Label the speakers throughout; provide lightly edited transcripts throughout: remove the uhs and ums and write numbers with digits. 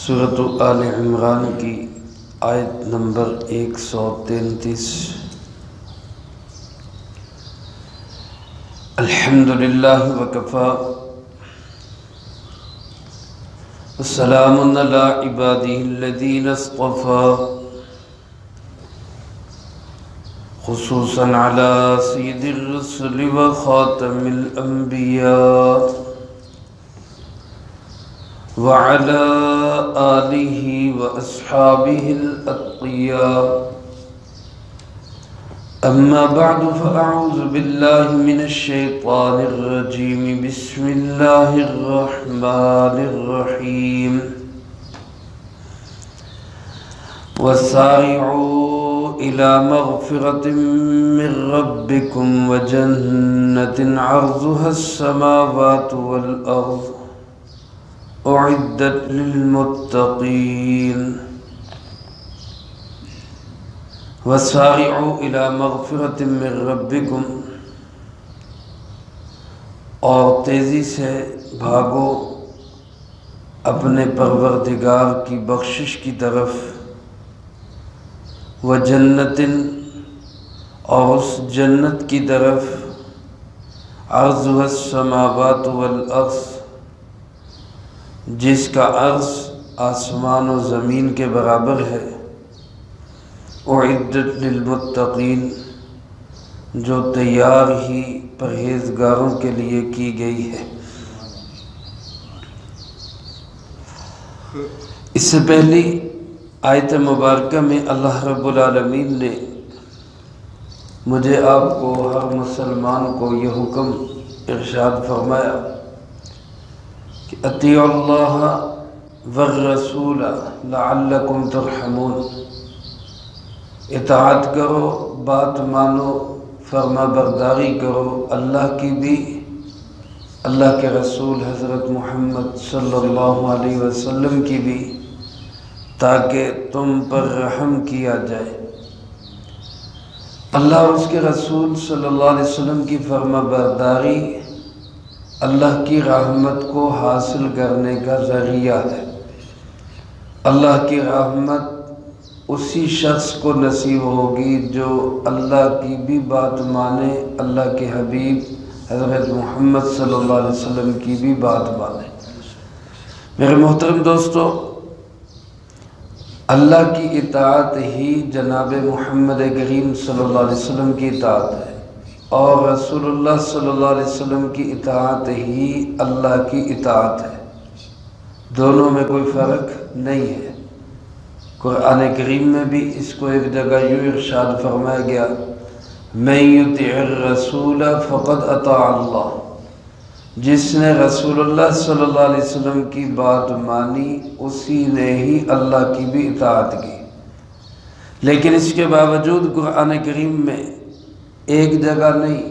Speaker 1: سورۃ آل عمران کی آیت نمبر 133۔ الحمدللہ وکفی وسلام علی عبادہ الذین اصطفی، خصوصا علی سید الرسل وخاتم الانبیاء وعلى آلہ واصحابہ الاتقیاء، اما بعد فاعوذ باللہ من الشیطان الرجیم، بسم اللہ الرحمن الرحیم۔ وسارعوا إلى مغفرة من ربكم وجنة عرضها السماوات والأرض أعدت للمتقين۔ وسارعوا إلى مغفرة من ربكم، اور تیزی سے بھاگو اپنے پروردگار کی بخشش کی طرف، وجنت، اور اس جنت کی طرف، عرضها السماوات والارض، جس کا عرض آسمان و زمین کے برابر ہے، اعدت للمتقین، جو تیار ہی پرہیزگاروں کے لیے کی گئی ہے۔ اس سے پہلی آیت مبارکہ میں اللہ رب العالمین نے مجھے آپ کو، ہر مسلمان کو یہ حکم ارشاد فرمایا کہ اطیعوا اللہ والرسول لعلکم ترحمون، اطاعت کرو، بات مانو، فرما برداری کرو اللہ کی بھی، اللہ کے رسول حضرت محمد صلی اللہ علیہ وسلم کی بھی، تاکہ تم پر رحم کیا جائے۔ اللہ اور اس کے رسول صلی اللہ علیہ وسلم کی فرما برداری اللہ کی رحمت کو حاصل کرنے کا ذریعہ ہے۔ اللہ کی رحمت اسی شخص کو نصیب ہوگی جو اللہ کی بھی بات مانے، اللہ کے حبیب حضرت محمد صلی اللہ علیہ وسلم کی بھی بات مانے۔ میرے محترم دوستو، اللہ کی اطاعت ہی جناب محمد کریم صلی اللہ علیہ وسلم کی اطاعت ہے، اور رسول اللہ صلی اللہ علیہ وسلم کی اطاعت ہی اللہ کی اطاعت ہے، دونوں میں کوئی فرق نہیں ہے۔ قرآن کریم میں بھی اس کو ایک جگہ یوں ارشاد فرمایا گیا، من یطع الرسول فقد اطاع اللہ، جس نے رسول اللہ صلی اللہ علیہ وسلم کی بات مانی اسی نے ہی اللہ کی بھی اطاعت کی۔ لیکن اس کے باوجود قرآن کریم میں ایک جگہ نہیں،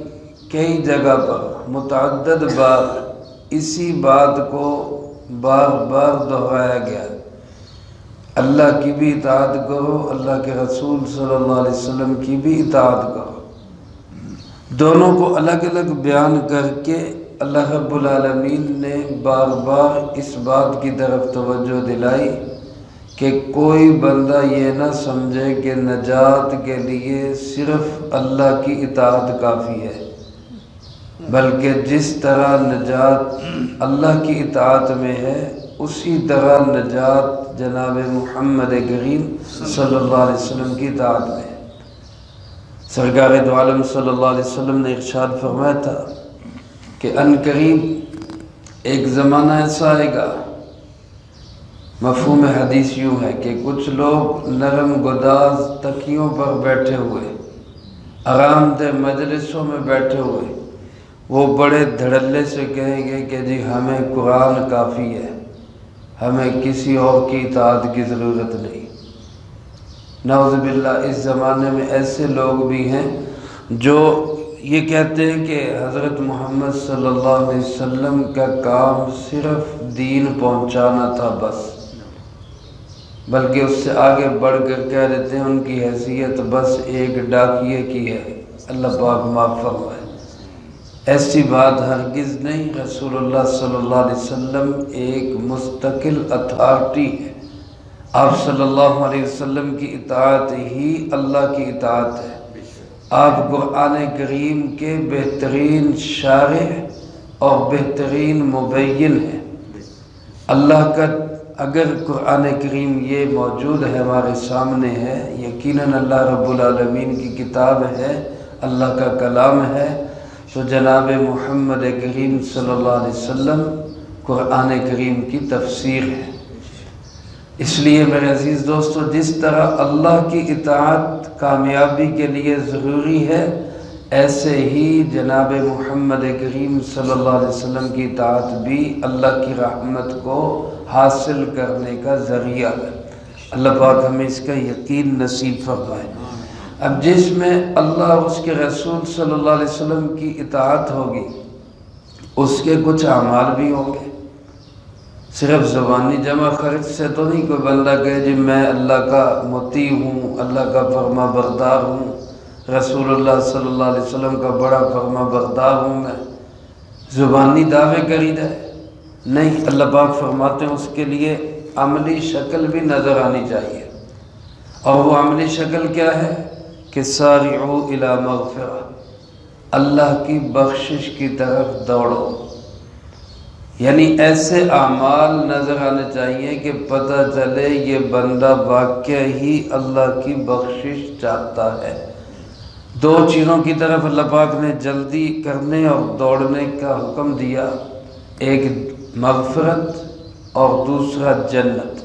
Speaker 1: کئی جگہ پر متعدد بار اسی بات کو بار بار دہرایا گیا، اللہ کی بھی اطاعت کرو، اللہ کے رسول صلی اللہ علیہ وسلم کی بھی اطاعت کرو۔ دونوں کو الگ الگ بیان کر کے اللہ رب العالمین نے بار بار اس بات کی طرف توجہ دلائی کہ کوئی بندہ یہ نہ سمجھے کہ نجات کے لیے صرف اللہ کی اطاعت کافی ہے، بلکہ جس طرح نجات اللہ کی اطاعت میں ہے اسی طرح نجات جناب محمد کریم صلی اللہ علیہ وسلم کی اطاعت میں ہے۔ سرکار دو عالم صلی اللہ علیہ وسلم نے ارشاد فرمایا تھا کہ ان قریب ایک زمانہ ایسا آئے گا، مفہوم حدیث یوں ہے کہ کچھ لوگ نرم گداز تکیوں پر بیٹھے ہوئے، آرام دہ مجلسوں میں بیٹھے ہوئے، وہ بڑے دھڑلے سے کہیں گے کہ جی ہمیں قرآن کافی ہے، ہمیں کسی اور کی اطاعت کی ضرورت نہیں۔ نعوذ باللہ، اس زمانے میں ایسے لوگ بھی ہیں جو یہ کہتے ہیں کہ حضرت محمد صلی اللہ علیہ وسلم کا کام صرف دین پہنچانا تھا بس، بلکہ اس سے آگے بڑھ کر کہہ دیتے ہیں ان کی حیثیت بس ایک ڈاکیے کی ہے، اللہ پاک معاف فرمائے۔ ایسی بات ہرگز نہیں، رسول اللہ صلی اللہ علیہ وسلم ایک مستقل اتھارٹی ہے، آپ صلی اللہ علیہ وسلم کی اطاعت ہی اللہ کی اطاعت ہے۔ آپ قرآن کریم کے بہترین شارح اور بہترین مبین ہیں۔ اللہ کا اگر قرآن کریم یہ موجود ہے، ہمارے سامنے ہے، یقیناً اللہ رب العالمین کی کتاب ہے، اللہ کا کلام ہے، تو جناب محمد کریم صلی اللہ علیہ وسلم قرآن کریم کی تفسیر ہے۔ اس لیے میرے عزیز دوستو، جس طرح اللہ کی اطاعت کامیابی کے لیے ضروری ہے، ایسے ہی جناب محمد کریم صلی اللہ علیہ وسلم کی اطاعت بھی اللہ کی رحمت کو حاصل کرنے کا ذریعہ ہے۔ اللہ پاک ہمیں اس کا یقین نصیب فرمائے۔ اب جس میں اللہ اور اس کے رسول صلی اللہ علیہ وسلم کی اطاعت ہوگی، اس کے کچھ اعمال بھی ہوں گے۔ صرف زبانی جمع خرچ سے تو نہیں کوئی بندہ کہے جی میں اللہ کا مطیع ہوں، اللہ کا فرما بردار ہوں، رسول اللہ صلی اللہ علیہ وسلم کا بڑا فرما بردار ہوں، میں زبانی دعوے کری جائے نہیں۔ اللہ پاک فرماتے ہیں اس کے لیے عملی شکل بھی نظر آنی چاہیے، اور وہ عملی شکل کیا ہے کہ سارعوا الی مغفرہ، اللہ کی بخشش کی طرف دوڑو۔ یعنی ایسے اعمال نظر آنے چاہیے کہ پتہ چلے یہ بندہ واقع ہی اللہ کی بخشش چاہتا ہے۔ دو چیزوں کی طرف اللہ پاک نے جلدی کرنے اور دوڑنے کا حکم دیا، ایک مغفرت اور دوسرا جنت۔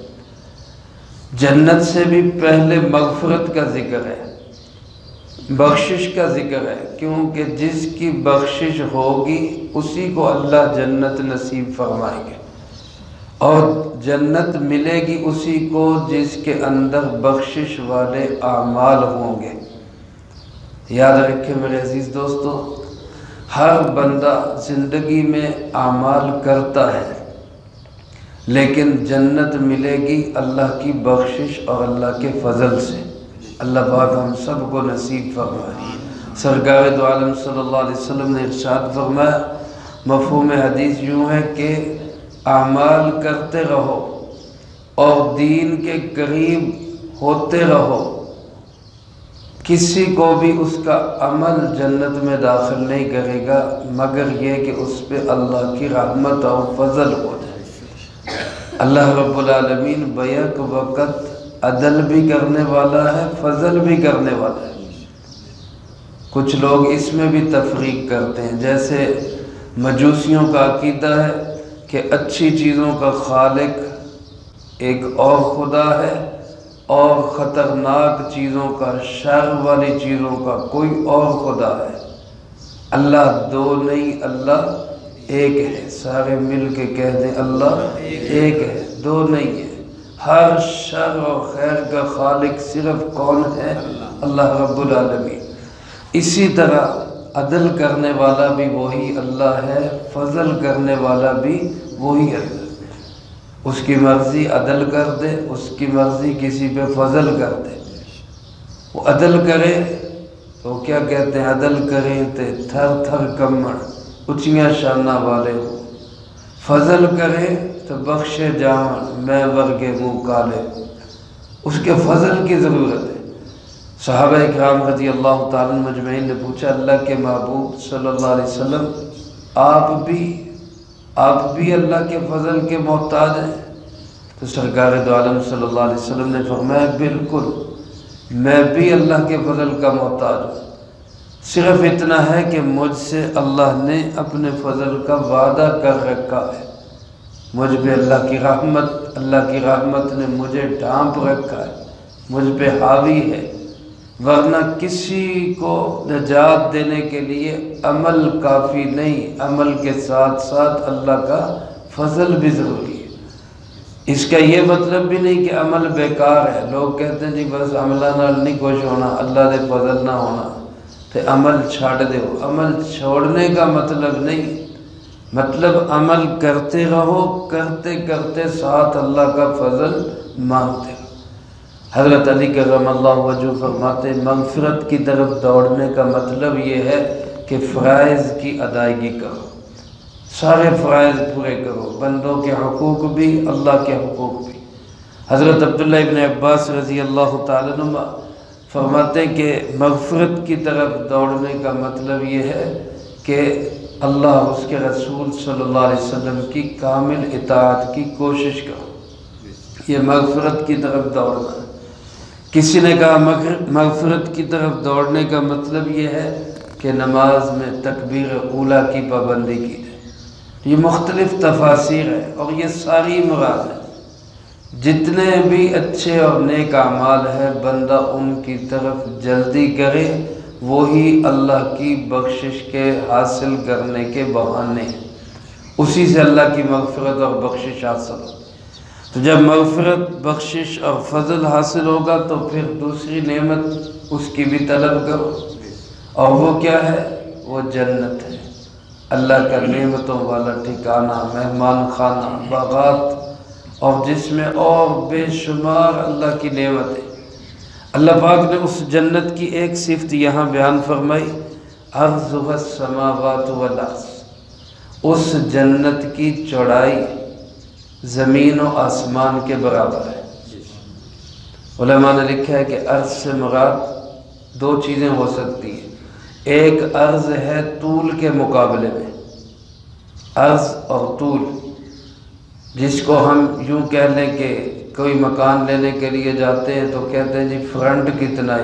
Speaker 1: جنت سے بھی پہلے مغفرت کا ذکر ہے، بخشش کا ذکر ہے، کیونکہ جس کی بخشش ہوگی اسی کو اللہ جنت نصیب فرمائیں گے، اور جنت ملے گی اسی کو جس کے اندر بخشش والے اعمال ہوں گے۔ یاد رکھیں میرے عزیز دوستو، ہر بندہ زندگی میں اعمال کرتا ہے، لیکن جنت ملے گی اللہ کی بخشش اور اللہ کے فضل سے۔ اللہ پاک ہم سب کو نصیب فرمائے۔ سرکار دو عالم صلی اللہ علیہ وسلم نے ارشاد فرمایا، مفہوم حدیث یوں ہے کہ اعمال کرتے رہو اور دین کے قریب ہوتے رہو، کسی کو بھی اس کا عمل جنت میں داخل نہیں کرے گا مگر یہ کہ اس پہ اللہ کی رحمت اور فضل ہو جائے۔ اللہ رب العالمین بیک وقت عدل بھی کرنے والا ہے، فضل بھی کرنے والا ہے۔ کچھ لوگ اس میں بھی تفریق کرتے ہیں، جیسے مجوسیوں کا عقیدہ ہے کہ اچھی چیزوں کا خالق ایک اور خدا ہے، اور خطرناک چیزوں کا، شر والی چیزوں کا کوئی اور خدا ہے۔ اللہ دو نہیں، اللہ ایک ہے۔ سارے مل کے کہہ دیں اللہ ایک ہے، دو نہیں ہے۔ ہر شر اور خیر کا خالق صرف کون ہے؟ اللہ رب العالمین۔ اسی طرح عدل کرنے والا بھی وہی اللہ ہے، فضل کرنے والا بھی وہی اللہ۔ اس کی مرضی عدل کر دے، اس کی مرضی کسی پہ فضل کر دے۔ وہ عدل کرے تو کیا کہتے ہیں، عدل کریں تے تھر تھر کمڑ اچیاں شانہ والے ہو، فضل کرے تو بخشے جامن میں ورگے منہ کالے۔ اس کے فضل کی ضرورت ہے۔ صحابہ اکرام رضی اللہ تعالیٰ مجمعین نے پوچھا، اللہ کے محبوب صلی اللہ علیہ وسلم آپ بھی اللہ کے فضل کے محتاج ہیں؟ تو سرکار دو عالم صلی اللہ علیہ وسلم نے فرمایا، بالکل، میں بھی اللہ کے فضل کا محتاج ہوں، صرف اتنا ہے کہ مجھ سے اللہ نے اپنے فضل کا وعدہ کر رکھا ہے، مجھ پہ اللہ کی رحمت نے مجھے ڈھانپ رکھا ہے، مجھ پہ حاوی ہے۔ ورنہ کسی کو نجات دینے کے لیے عمل کافی نہیں، عمل کے ساتھ ساتھ اللہ کا فضل بھی ضروری ہے۔ اس کا یہ مطلب بھی نہیں کہ عمل بیکار ہے۔ لوگ کہتے ہیں جی بس عملہ نال نہیں خوش ہونا، اللہ دے فضل نہ ہونا تے عمل چھاڑ دے۔ عمل چھوڑنے کا مطلب نہیں، مطلب عمل کرتے رہو، کرتے کرتے ساتھ اللہ کا فضل مانگتے رہو۔ حضرت علی کرم اللہ وجہ فرماتے مغفرت کی طرف دوڑنے کا مطلب یہ ہے کہ فرائض کی ادائیگی کرو، سارے فرائض پورے کرو، بندوں کے حقوق بھی، اللہ کے حقوق بھی۔ حضرت عبداللہ ابن عباس رضی اللہ تعالیٰ عنہ فرماتے ہیں کہ مغفرت کی طرف دوڑنے کا مطلب یہ ہے کہ اللہ اور اس کے رسول صلی اللہ علیہ وسلم کی کامل اطاعت کی کوشش کرو، یہ مغفرت کی طرف دوڑنا ہے۔ کسی نے کہا مغفرت کی طرف دوڑنے کا مطلب یہ ہے کہ نماز میں تکبیر اولیٰ کی پابندی کی جائے۔ یہ مختلف تفاسیر ہے اور یہ ساری مراد ہے۔ جتنے بھی اچھے اور نیک اعمال ہیں بندہ ان کی طرف جلدی کرے، وہی اللہ کی بخشش کے حاصل کرنے کے بہانے ہیں، اسی سے اللہ کی مغفرت اور بخشش حاصل ہو۔ تو جب مغفرت، بخشش اور فضل حاصل ہوگا تو پھر دوسری نعمت اس کی بھی طلب کرو، اور وہ کیا ہے؟ وہ جنت ہے، اللہ کا نعمتوں والا ٹھکانہ، مہمان خانہ، باغات، اور جس میں اور بے شمار اللہ کی نعمت ہے۔ اللہ پاک نے اس جنت کی ایک صفت یہاں بیان فرمائی، عرضها السماوات والارض، اس جنت کی چوڑائی زمین و آسمان کے برابر ہے۔ علماء نے لکھا ہے کہ عرض سے مراد دو چیزیں ہو سکتی ہیں، ایک عرض ہے طول کے مقابلے میں، عرض اور طول، جس کو ہم یوں کہہ لیں کہ کوئی مکان لینے کے لیے جاتے ہیں تو کہتے ہیں جی فرنٹ کتنا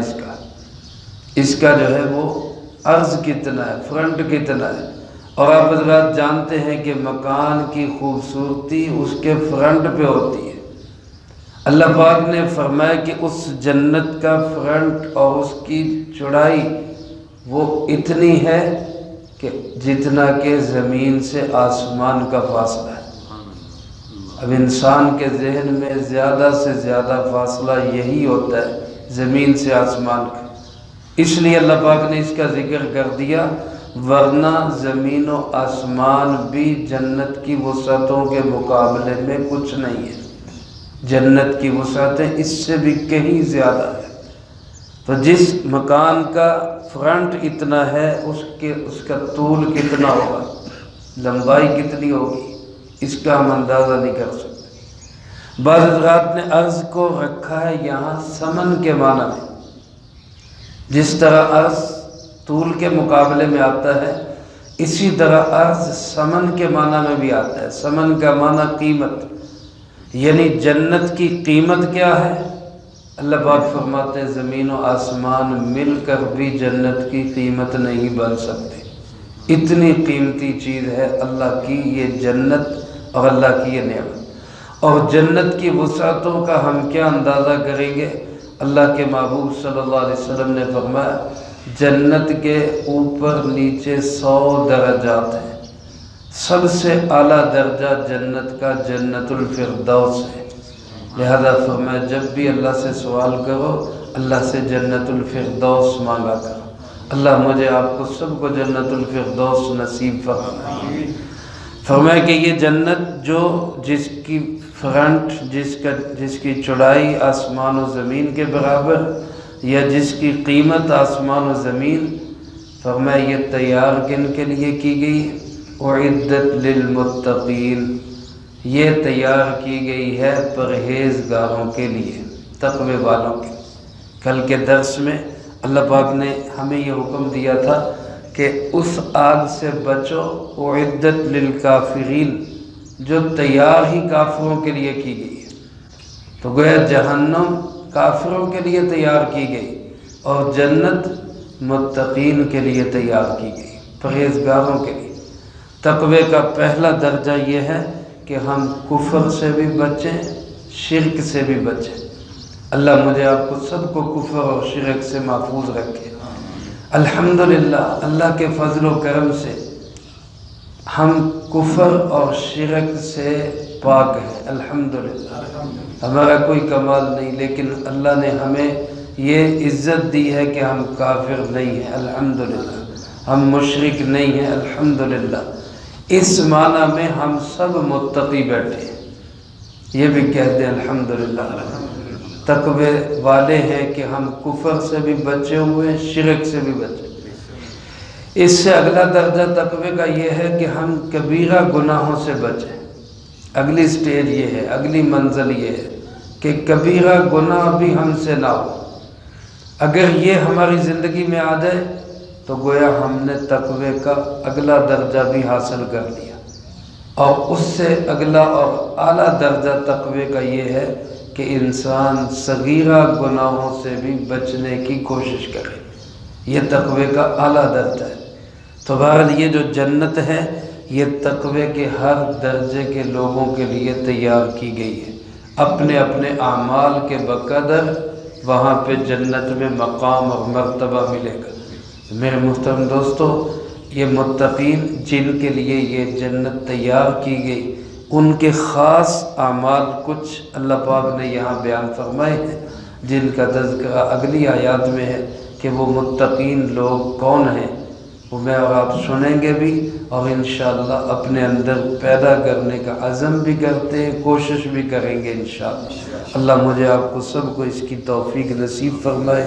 Speaker 1: اس کا جو ہے وہ عرض کتنا ہے، فرنٹ کتنا ہے، اور آپ حضرات جانتے ہیں کہ مکان کی خوبصورتی اس کے فرنٹ پہ ہوتی ہے۔ اللہ پاک نے فرمایا کہ اس جنت کا فرنٹ اور اس کی چوڑائی وہ اتنی ہے کہ جتنا کہ زمین سے آسمان کا فاصلہ ہے۔ اب انسان کے ذہن میں زیادہ سے زیادہ فاصلہ یہی ہوتا ہے زمین سے آسمان کا، اس لیے اللہ پاک نے اس کا ذکر کر دیا، ورنہ زمین و آسمان بھی جنت کی وسعتوں کے مقابلے میں کچھ نہیں ہے۔ جنت کی وسعتیں اس سے بھی کہیں زیادہ ہے۔ تو جس مکان کا فرنٹ اتنا ہے اس کا طول کتنا ہوگا، لمبائی کتنی ہوگی، اس کا ہم اندازہ نہیں کر سکتے۔ بعض حضرات نے عرض کو رکھا ہے یہاں سمن کے معنی میں، جس طرح عرض طول کے مقابلے میں آتا ہے، اسی طرح عرض سمن کے معنی میں بھی آتا ہے۔ سمن کا معنی قیمت، یعنی جنت کی قیمت کیا ہے؟ اللہ پاک فرماتے ہیں زمین و آسمان مل کر بھی جنت کی قیمت نہیں بن سکتی، اتنی قیمتی چیز ہے اللہ کی یہ جنت اور اللہ کی یہ نعمت۔ اور جنت کی وسعتوں کا ہم کیا اندازہ کریں گے؟ اللہ کے محبوب صلی اللہ علیہ وسلم نے فرمایا جنت کے اوپر نیچے 100 درجات ہیں، سب سے اعلیٰ درجہ جنت کا جنت الفردوس ہے۔ لہذا فرمایا جب بھی اللہ سے سوال کرو اللہ سے جنت الفردوس مانگا کرو۔ اللہ مجھے آپ کو سب کو جنت الفردوس نصیب فرمائے۔ فرمایا کہ یہ جنت جو جس کی فرنٹ جس کی چوڑائی آسمان و زمین کے برابر، یا جس کی قیمت آسمان و زمین، فرمایا یہ تیار کن کے لیے کی گئی؟ اعدت للمتقین، یہ تیار کی گئی ہے پرہیزگاروں کے لیے، تقوی والوں کے۔ کل کے درس میں اللہ پاک نے ہمیں یہ حکم دیا تھا کہ اس آگ سے بچو، اعدت للکافرین، جو تیار ہی کافروں کے لیے کی گئی ہے۔ تو گویا جہنم کافروں کے لیے تیار کی گئی اور جنت متقین کے لیے تیار کی گئی، پرہیزگاروں کے لیے۔ تقوی کا پہلا درجہ یہ ہے کہ ہم کفر سے بھی بچیں، شرک سے بھی بچیں۔ اللہ مجھے آپ کو سب کو کفر اور شرک سے محفوظ رکھے۔ الحمدللہ اللہ کے فضل و کرم سے ہم کفر اور شرک سے پاک ہیں، الحمدللہ۔ ہمارا کوئی کمال نہیں، لیکن اللہ نے ہمیں یہ عزت دی ہے کہ ہم کافر نہیں ہیں، الحمدللہ، ہم مشرک نہیں ہیں، الحمدللہ۔ اس معنی میں ہم سب متقی بیٹھے ہیں، یہ بھی کہہ دیں الحمدللہ، تقوی والے ہیں کہ ہم کفر سے بھی بچے ہوئے ہیں، شرک سے بھی بچے۔ اس سے اگلا درجہ تقوی کا یہ ہے کہ ہم کبیرہ گناہوں سے بچیں۔ اگلی سٹیج یہ ہے، اگلی منزل یہ ہے کہ کبیرہ گناہ بھی ہم سے نہ ہو۔ اگر یہ ہماری زندگی میں آ جائے تو گویا ہم نے تقوی کا اگلا درجہ بھی حاصل کر لیا، اور اس سے اگلا اور اعلیٰ درجہ تقوی کا یہ ہے کہ انسان صغیرہ گناہوں سے بھی بچنے کی کوشش کرے، یہ تقوی کا اعلیٰ درجہ ہے۔ تو بہرحال یہ جو جنت ہے یہ تقوی کے ہر درجے کے لوگوں کے لیے تیار کی گئی ہے، اپنے اپنے اعمال کے بقدر وہاں پہ جنت میں مقام اور مرتبہ ملے گا۔ میرے محترم دوستو، یہ متقین جن کے لیے یہ جنت تیار کی گئی، ان کے خاص اعمال کچھ اللہ پاک نے یہاں بیان فرمائے ہیں، جن کا تذکرہ اگلی آیات میں ہے کہ وہ متقین لوگ کون ہیں، وہ میں اور آپ سنیں گے بھی، اور انشاءاللہ اپنے اندر پیدا کرنے کا عزم بھی کرتے ہیں، کوشش بھی کریں گے انشاءاللہ۔ اللہ مجھے آپ کو سب کو اس کی توفیق نصیب فرمائے،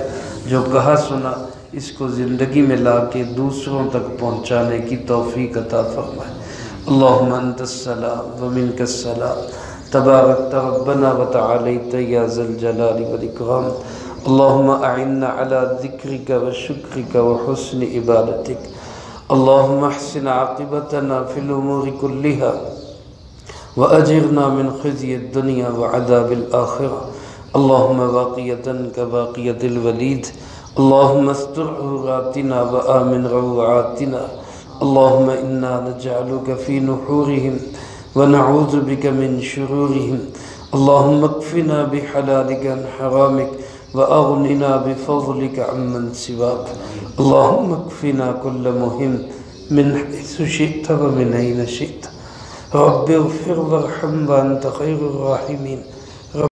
Speaker 1: جو کہا سنا اس کو زندگی میں لا کے دوسروں تک پہنچانے کی توفیق عطا فرمائے۔ اللہم انت السلام ومنک السلام، تبارکت ربنا وتعالیت یا ذا الجلال والاکرام۔ اللہم اعنا علی ذکرک وشکرک وحسن عبادتک۔ اللہم احسن عاقبتنا فی الامور کلہا وأجرنا من خزي الدنيا وعذاب الآخرة۔ اللهم باقية كباقية الوليد، اللهم استر عوراتنا وآمن روعاتنا، اللهم إنا نجعلك في نحورهم ونعوذ بك من شرورهم، اللهم اكفنا بحلالك عن حرامك وأغننا بفضلك عمن سواك، اللهم اكفنا كل مهم من حيث شئت ومن أين شئت، رب اغفر وارحم وأنت خير الراحمين۔